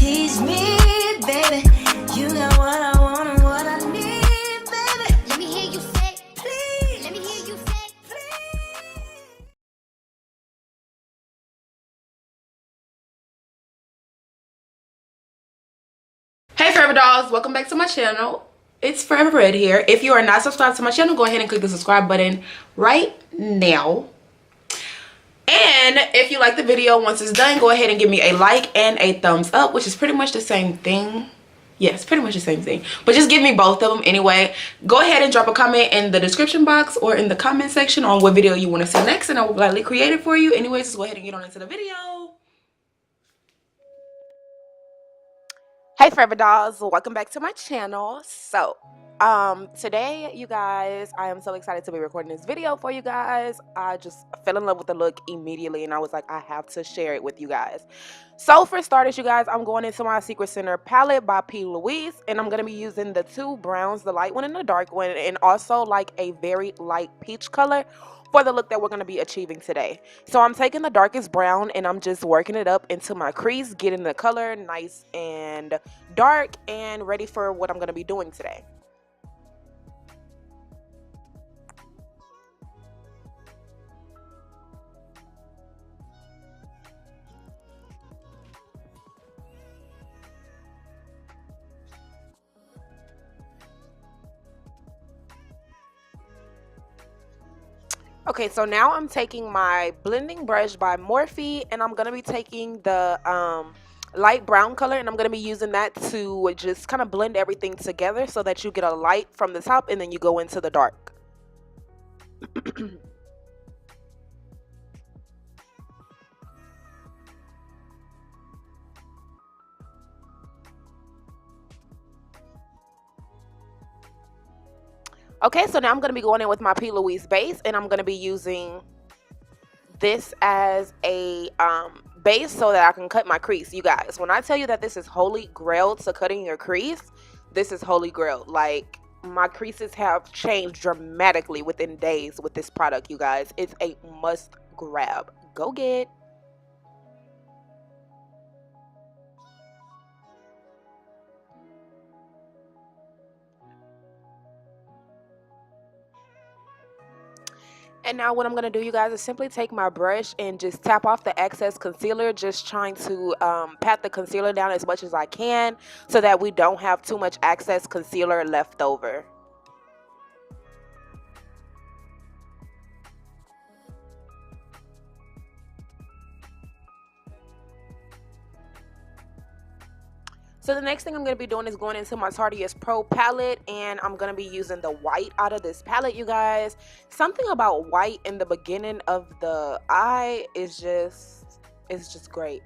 tease me, baby. You got what I want and what I need, baby. Let me hear you say, please. Let me hear you say, please. Hey Forever Dolls, welcome back to my channel. It's Forever Red here. If you are not subscribed to my channel, go ahead and click the subscribe button right now. And if you like the video, once it's done, go ahead and give me a like and a thumbs up, which is pretty much the same thing. Yes, pretty much the same thing, but just give me both of them anyway. Go ahead and drop a comment in the description box or in the comment section on what video you want to see next, and I will gladly create it for you. Anyways, just go ahead and get on into the video. Hey Forever Dolls, welcome back to my channel. So today, you guys, I am so excited to be recording this video for you guys. I just fell in love with the look immediately, and I was like, I have to share it with you guys. So for starters, you guys, I'm going into my Secret Center palette by P. Louise, and I'm going to be using the two browns, the light one and the dark one, and also like a very light peach color for the look that we're going to be achieving today. So I'm taking the darkest brown and I'm just working it up into my crease, getting the color nice and dark and ready for what I'm going to be doing today. Okay, so now I'm taking my blending brush by Morphe, and I'm going to be taking the light brown color, and I'm going to be using that to just kind of blend everything together so that you get a light from the top and then you go into the dark. Okay, so now I'm going to be going in with my P. Louise base, and I'm going to be using this as a base so that I can cut my crease. You guys, when I tell you that this is holy grail to cutting your crease, this is holy grail. Like, my creases have changed dramatically within days with this product, you guys. It's a must grab. Go get. And now what I'm going to do, you guys, is simply take my brush and just tap off the excess concealer, just trying to pat the concealer down as much as I can so that we don't have too much excess concealer left over. So the next thing I'm going to be doing is going into my Tarteist Pro palette, and I'm going to be using the white out of this palette, you guys. Something about white in the beginning of the eye is just great.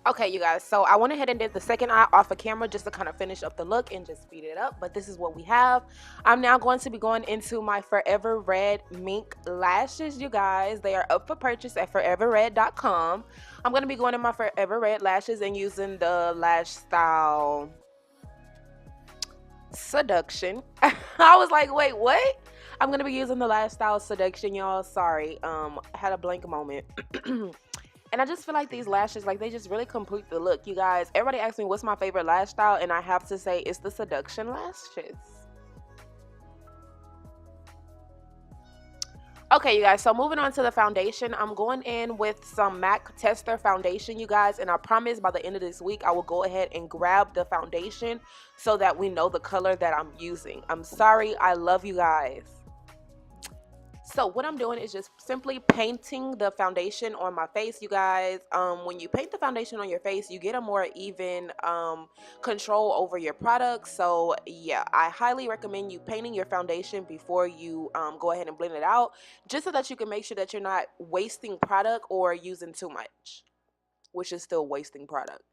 Okay, you guys, so I went ahead and did the second eye off of camera just to kind of finish up the look and just speed it up, but this is what we have. I'm now going to be going into my Forever Red mink lashes, you guys. They are up for purchase at foreverred.com. I'm going to be going in my Forever Red lashes and using the Lash Style Seduction. I was like, wait, what? I'm going to be using the Lash Style Seduction, y'all. Sorry, I had a blank moment. And I just feel like these lashes, like, they just really complete the look, you guys. Everybody asks me what's my favorite lash style, and I have to say it's the Seduction lashes. Okay, you guys, so moving on to the foundation, I'm going in with some MAC Tester foundation, you guys, and I promise by the end of this week I will go ahead and grab the foundation so that we know the color that I'm using. I'm sorry, I love you guys. So what I'm doing is just simply painting the foundation on my face, you guys. When you paint the foundation on your face, you get a more even control over your product. So yeah, I highly recommend you painting your foundation before you go ahead and blend it out, just so that you can make sure that you're not wasting product or using too much, which is still wasting product.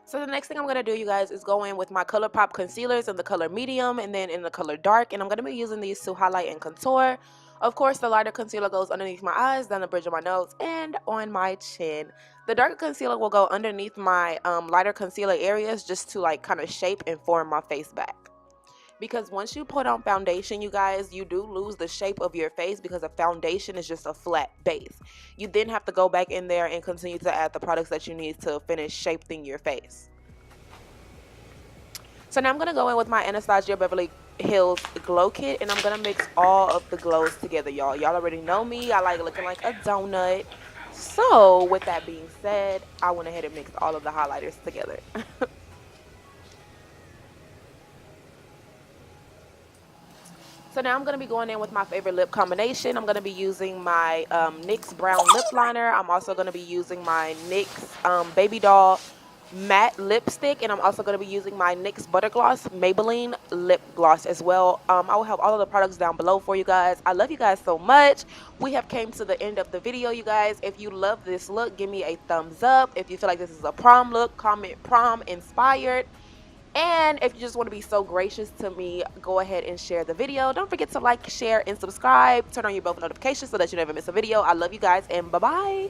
So the next thing I'm going to do, you guys, is go in with my ColourPop concealers in the color medium and then in the color dark. And I'm going to be using these to highlight and contour. Of course, the lighter concealer goes underneath my eyes, down the bridge of my nose, and on my chin. The darker concealer will go underneath my lighter concealer areas just to like kind of shape and form my face back. Because once you put on foundation, you guys, you do lose the shape of your face because a foundation is just a flat base. You then have to go back in there and continue to add the products that you need to finish shaping your face. So now I'm going to go in with my Anastasia Beverly Hills Glow Kit, and I'm going to mix all of the glows together, y'all. Y'all already know me. I like looking like a donut. So with that being said, I went ahead and mixed all of the highlighters together. So now I'm going to be going in with my favorite lip combination. I'm going to be using my NYX Brown Lip Liner. I'm also going to be using my NYX Baby Doll Matte Lipstick. And I'm also going to be using my NYX Butter Gloss Maybelline Lip Gloss as well. I will have all of the products down below for you guys. I love you guys so much. We have came to the end of the video, you guys. If you love this look, give me a thumbs up. If you feel like this is a prom look, comment prom inspired. And if you just want to be so gracious to me, go ahead and share the video. Don't forget to like, share, and subscribe. Turn on your bell notifications so that you never miss a video. I love you guys, and bye-bye.